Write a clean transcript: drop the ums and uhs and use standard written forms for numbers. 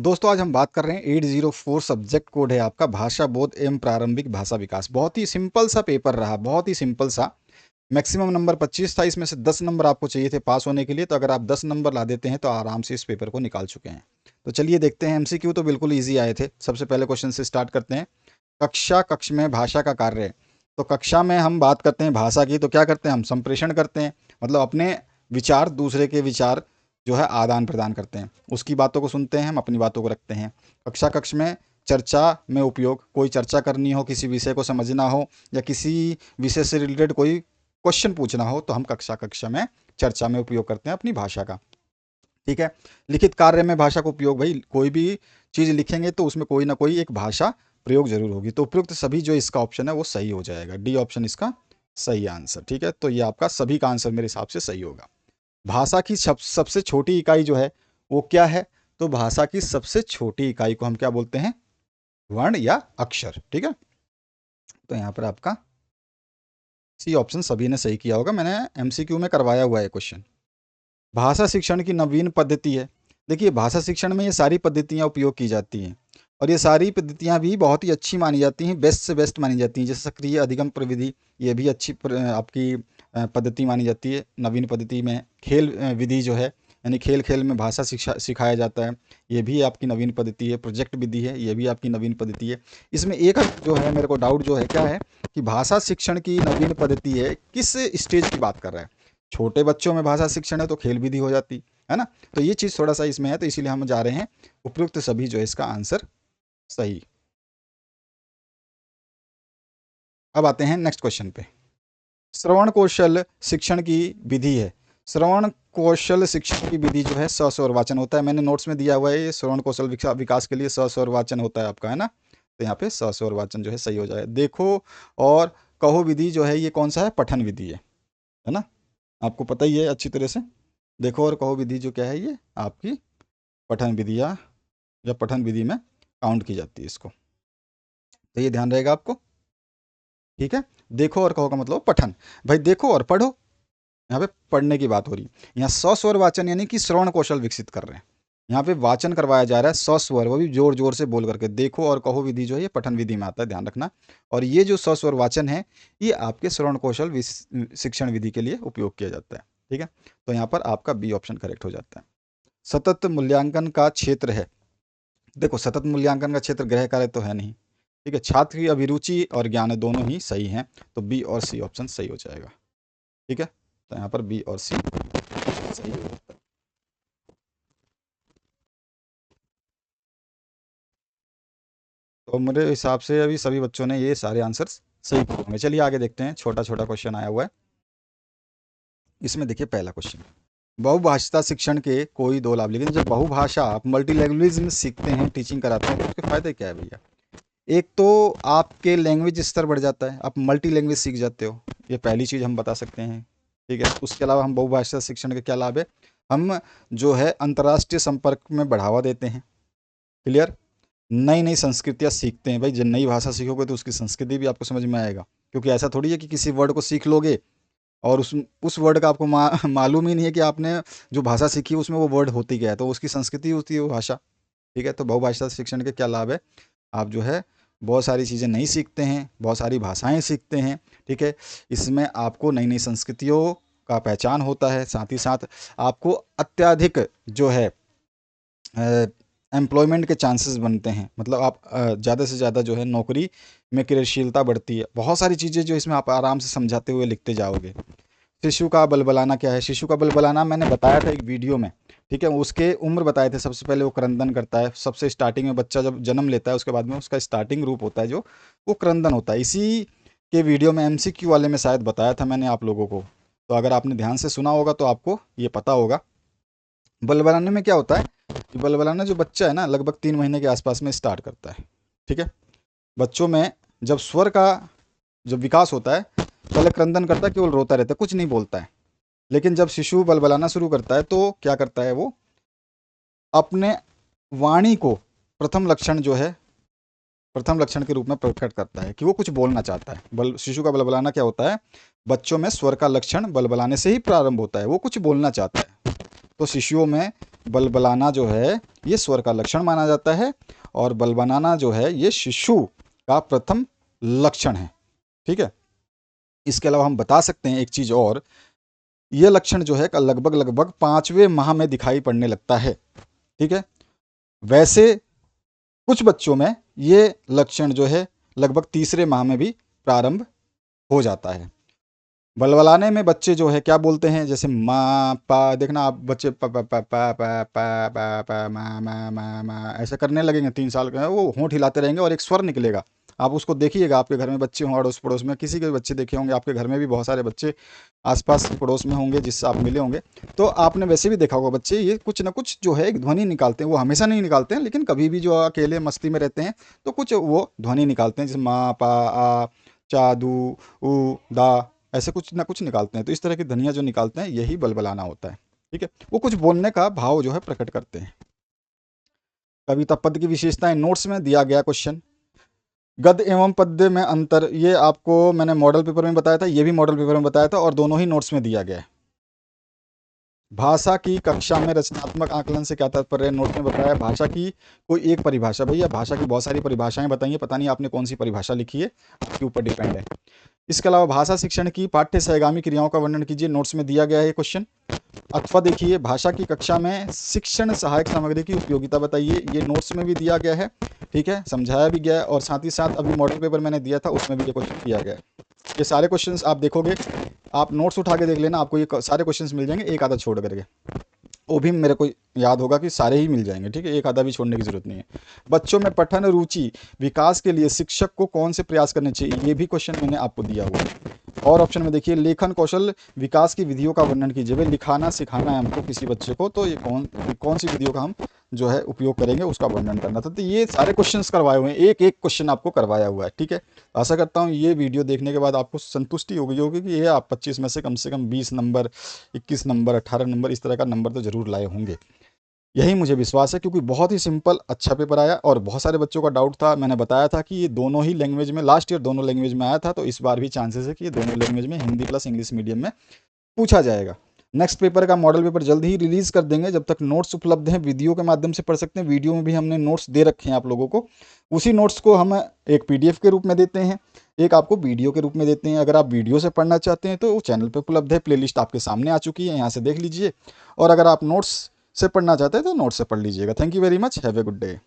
दोस्तों आज हम बात कर रहे हैं 804 सब्जेक्ट कोड है आपका भाषा बोध एवं प्रारंभिक भाषा विकास। बहुत ही सिंपल सा पेपर रहा, बहुत ही सिंपल सा। मैक्सिमम नंबर 25 था, इसमें से 10 नंबर आपको चाहिए थे पास होने के लिए। तो अगर आप 10 नंबर ला देते हैं तो आराम से इस पेपर को निकाल चुके हैं। तो चलिए देखते हैं। एमसीक्यू तो बिल्कुल ईजी आए थे। सबसे पहले क्वेश्चन से स्टार्ट करते हैं। कक्ष में भाषा का कार्य। तो कक्षा में हम बात करते हैं भाषा की, तो क्या करते हैं हम? संप्रेषण करते हैं, मतलब अपने विचार दूसरे के विचार जो है आदान प्रदान करते हैं। उसकी बातों को सुनते हैं, हम अपनी बातों को रखते हैं। कक्ष में चर्चा में उपयोग, कोई चर्चा करनी हो, किसी विषय को समझना हो या किसी विषय से रिलेटेड कोई क्वेश्चन पूछना हो, तो हम कक्षा में चर्चा में उपयोग करते हैं अपनी भाषा का। ठीक है। लिखित कार्य में भाषा का उपयोग, भाई कोई भी चीज़ लिखेंगे तो उसमें कोई ना कोई एक भाषा प्रयोग जरूर होगी। तो उपयुक्त सभी जो इसका ऑप्शन है वो सही हो जाएगा। डी ऑप्शन इसका सही आंसर। ठीक है, तो ये आपका सभी का आंसर मेरे हिसाब से सही होगा। भाषा की सबसे छोटी इकाई जो है वो क्या है? तो भाषा की सबसे छोटी इकाई को हम क्या बोलते हैं? वर्ण या अक्षर। ठीक है, तो यहाँ पर आपका सी ऑप्शन सभी ने सही किया होगा। मैंने एमसीक्यू में करवाया हुआ है क्वेश्चन। भाषा शिक्षण की नवीन पद्धति है। देखिए, भाषा शिक्षण में ये सारी पद्धतियाँ उपयोग की जाती हैं और ये सारी पद्धतियाँ भी बहुत ही अच्छी मानी जाती हैं, बेस्ट से बेस्ट मानी जाती हैं। जैसे सक्रिय अधिगम प्रविधि, ये भी अच्छी आपकी पद्धति मानी जाती है। नवीन पद्धति में खेल विधि जो है, यानी खेल खेल में भाषा सिखाया जाता है, ये भी आपकी नवीन पद्धति है। प्रोजेक्ट विधि है, ये भी आपकी नवीन पद्धति है। इसमें एक जो है मेरे को डाउट जो है क्या है कि भाषा शिक्षण की नवीन पद्धति है किस स्टेज की बात कर रहा है। छोटे बच्चों में भाषा शिक्षण है तो खेल विधि हो जाती है ना। तो ये चीज़ थोड़ा सा इसमें है, तो इसीलिए हम जा रहे हैं उपयुक्त सभी जो है इसका आंसर सही। अब आते हैं नेक्स्ट क्वेश्चन पे। श्रवण कौशल शिक्षण की विधि है। श्रवण कौशल शिक्षण की विधि जो है सस्वर वाचन होता है। मैंने नोट्स में दिया हुआ है, ये श्रवण कौशल विकास के लिए सस्वर वाचन होता है आपका, है ना। तो यहाँ पे सस्वर वाचन जो है सही हो जाए। देखो और कहो विधि जो है ये कौन सा है? पठन विधि है ना। आपको पता ही है अच्छी तरह से। देखो और कहो विधि जो क्या है, ये आपकी पठन विधि या पठन विधि में काउंट की जाती है इसको। तो ये ध्यान रहेगा आपको। ठीक है, देखो और कहो का मतलब पठन। भाई देखो और पढ़ो, यहाँ पे पढ़ने की बात हो रही है। यहाँ सस्वर वाचन यानी कि श्रवण कौशल विकसित कर रहे हैं। यहाँ पे वाचन करवाया जा रहा है सस्वर, वो भी जोर जोर से बोल करके। देखो और कहो विधि जो है ये पठन विधि में आता है, ध्यान रखना। और ये जो सस्वर वाचन है ये आपके श्रवण कौशल शिक्षण विधि के लिए उपयोग किया जाता है। ठीक है, तो यहाँ पर आपका बी ऑप्शन करेक्ट हो जाता है। सतत मूल्यांकन का क्षेत्र है। देखो, सतत मूल्यांकन का क्षेत्र गृह कार्य तो है नहीं। ठीक है, छात्र की अभिरुचि और ज्ञान दोनों ही सही हैं, तो बी और सी ऑप्शन सही हो जाएगा। ठीक है, तो यहाँ पर बी और सी सही हो जाता है। तो मेरे हिसाब से अभी सभी बच्चों ने ये सारे आंसर्स सही किए होंगे। चलिए आगे देखते हैं। छोटा छोटा क्वेश्चन आया हुआ है इसमें। देखिए पहला क्वेश्चन, बहुभाषा शिक्षण के कोई दो लाभ। लेकिन जब बहुभाषा आप मल्टी लैंग्वेज में सीखते हैं, टीचिंग कराते हैं, तो उसके फायदे क्या है भैया? एक तो आपके लैंग्वेज स्तर बढ़ जाता है, आप मल्टी लैंग्वेज सीख जाते हो, ये पहली चीज़ हम बता सकते हैं। ठीक है, उसके अलावा हम बहुभाषा शिक्षण के क्या लाभ है? हम जो है अंतर्राष्ट्रीय संपर्क में बढ़ावा देते हैं। क्लियर। नई नई संस्कृतियाँ सीखते हैं। भाई जब नई भाषा सीखोगे तो उसकी संस्कृति भी आपको समझ में आएगा, क्योंकि ऐसा थोड़ी है कि किसी वर्ड को सीख लोगे और उस वर्ड का आपको मालूम ही नहीं है कि आपने जो भाषा सीखी उसमें वो वर्ड होती क्या है, तो उसकी संस्कृति होती है वो भाषा। ठीक है, तो बहुभाषा शिक्षण के क्या लाभ है? आप जो है बहुत सारी चीज़ें नहीं सीखते हैं, बहुत सारी भाषाएं सीखते हैं। ठीक है, इसमें आपको नई नई संस्कृतियों का पहचान होता है, साथ ही साथ आपको अत्यधिक जो है एम्प्लॉयमेंट के चांसेस बनते हैं। मतलब आप ज़्यादा से ज़्यादा जो है नौकरी में क्रियाशीलता बढ़ती है। बहुत सारी चीज़ें जो इसमें आप आराम से समझाते हुए लिखते जाओगे। शिशु का बलबलाना क्या है? शिशु का बलबलाना मैंने बताया था एक वीडियो में। ठीक है, उसके उम्र बताए थे। सबसे पहले वो क्रंदन करता है। सबसे स्टार्टिंग में बच्चा जब जन्म लेता है उसके बाद में उसका स्टार्टिंग रूप होता है जो वो क्रंदन होता है। इसी के वीडियो में एमसीक्यू वाले में शायद बताया था मैंने आप लोगों को। तो अगर आपने ध्यान से सुना होगा तो आपको ये पता होगा। बलबलाने में क्या होता है कि बलबलाना जो बच्चा है ना लगभग 3 महीने के आसपास में स्टार्ट करता है। ठीक है, बच्चों में जब स्वर का जब विकास होता है, पहले क्रंदन करता है, केवल रोता रहता है, कुछ नहीं बोलता है। लेकिन जब शिशु बलबलाना शुरू करता है तो क्या करता है, वो अपने वाणी को प्रथम लक्षण जो है प्रथम लक्षण के रूप में प्रकट करता है कि वो कुछ बोलना चाहता है। शिशु का बलबलाना क्या होता है? बच्चों में स्वर का लक्षण बलबलाने से ही प्रारंभ होता है, वो कुछ बोलना चाहता है। तो शिशुओं में बलबलाना जो है ये स्वर का लक्षण माना जाता है, और बलबलाना जो है ये शिशु का प्रथम लक्षण है। ठीक है। इसके अलावा हम बता सकते हैं एक चीज और, ये लक्षण जो है लगभग लगभग 5वें माह में दिखाई पड़ने लगता है। ठीक है। वैसे कुछ बच्चों में ये लक्षण जो है लगभग तीसरे माह में भी प्रारंभ हो जाता है। बलबलाने में बच्चे जो है क्या बोलते हैं, जैसे माँ पा, देखना आप बच्चे प प प प प प प प मा ऐसे करने लगेंगे। 3 साल के वो होंठ हिलाते रहेंगे और एक स्वर निकलेगा। आप उसको देखिएगा, आपके घर में बच्चे हों, अड़ोस पड़ोस में किसी के बच्चे देखे होंगे, आपके घर में भी बहुत सारे बच्चे आसपास पड़ोस में होंगे जिससे आप मिले होंगे, तो आपने वैसे भी देखा होगा बच्चे ये कुछ ना कुछ जो है एक ध्वनि निकालते हैं। वो हमेशा नहीं निकालते हैं, लेकिन कभी भी जो अकेले मस्ती में रहते हैं तो कुछ वो ध्वनि निकालते हैं, जैसे माँ पा आ चा दू ऊ दा, ऐसे कुछ ना कुछ निकालते हैं। तो इस तरह की ध्वनियाँ जो निकालते हैं यही बलबलाना होता है। ठीक है। वो कुछ बोलने का भाव जो है प्रकट करते हैं। कविता पद की विशेषताएं नोट्स में दिया गया क्वेश्चन। गद्य एवं पद्य में अंतर, ये आपको मैंने मॉडल पेपर में बताया था, ये भी मॉडल पेपर में बताया था, और दोनों ही नोट्स में दिया गया है। भाषा की कक्षा में रचनात्मक आकलन से क्या तात्पर्य है, नोट में बताया। भाषा की कोई एक परिभाषा, भैया भाषा की बहुत सारी परिभाषाएं बताइए, पता नहीं आपने कौन सी परिभाषा लिखी है, आपके ऊपर डिपेंड है। इसके अलावा भाषा शिक्षण की पाठ्य सहगामी क्रियाओं का वर्णन कीजिए, नोट्स में दिया गया है क्वेश्चन। अथवा देखिए, भाषा की कक्षा में शिक्षण सहायक सामग्री की उपयोगिता बताइए, ये नोट्स में भी दिया गया है। ठीक है, समझाया भी गया है, और साथ ही साथ अभी मॉडल पेपर मैंने दिया था उसमें भी ये क्वेश्चन दिया गया है। ये सारे क्वेश्चंस आप देखोगे, आप नोट्स उठा के देख लेना, आपको ये सारे क्वेश्चंस मिल जाएंगे, एक आधा छोड़ करके। वो भी मेरे को याद होगा कि सारे ही मिल जाएंगे। ठीक है, एक आधा भी छोड़ने की जरूरत नहीं है। बच्चों में पठन रुचि विकास के लिए शिक्षक को कौन से प्रयास करने चाहिए, ये भी क्वेश्चन मैंने आपको दिया हुआ है। और ऑप्शन में देखिए, लेखन कौशल विकास की विधियों का वर्णन कीजिए। भाई लिखाना सिखाना है हमको किसी बच्चे को, तो ये कौन सी विधियों का हम जो है उपयोग करेंगे उसका वर्णन करना था। तो ये सारे क्वेश्चंस करवाए हुए हैं, एक एक क्वेश्चन आपको करवाया हुआ है। ठीक है, आशा करता हूँ ये वीडियो देखने के बाद आपको संतुष्टि हो गई होगी कि ये आप 25 में से कम 20 नंबर, 21 नंबर, 18 नंबर, इस तरह का नंबर तो जरूर लाए होंगे। यही मुझे विश्वास है, क्योंकि बहुत ही सिंपल अच्छा पेपर आया, और बहुत सारे बच्चों का डाउट था। मैंने बताया था कि ये दोनों ही लैंग्वेज में, लास्ट ईयर दोनों लैंग्वेज में आया था, तो इस बार भी चांसेस है कि ये दोनों लैंग्वेज में, हिंदी प्लस इंग्लिश मीडियम में पूछा जाएगा। नेक्स्ट पेपर का मॉडल पेपर जल्द ही रिलीज कर देंगे। जब तक नोट्स उपलब्ध हैं वीडियो के माध्यम से पढ़ सकते हैं, वीडियो में भी हमने नोट्स दे रखे हैं आप लोगों को। उसी नोट्स को हम एक पीडीएफ के रूप में देते हैं, एक आपको वीडियो के रूप में देते हैं। अगर आप वीडियो से पढ़ना चाहते हैं तो वो चैनल पे उपलब्ध है, प्लेलिस्ट आपके सामने आ चुकी है, यहाँ से देख लीजिए। और अगर आप नोट्स से पढ़ना चाहते हैं तो नोट्स से पढ़ लीजिएगा। Thank you very much, have a good day.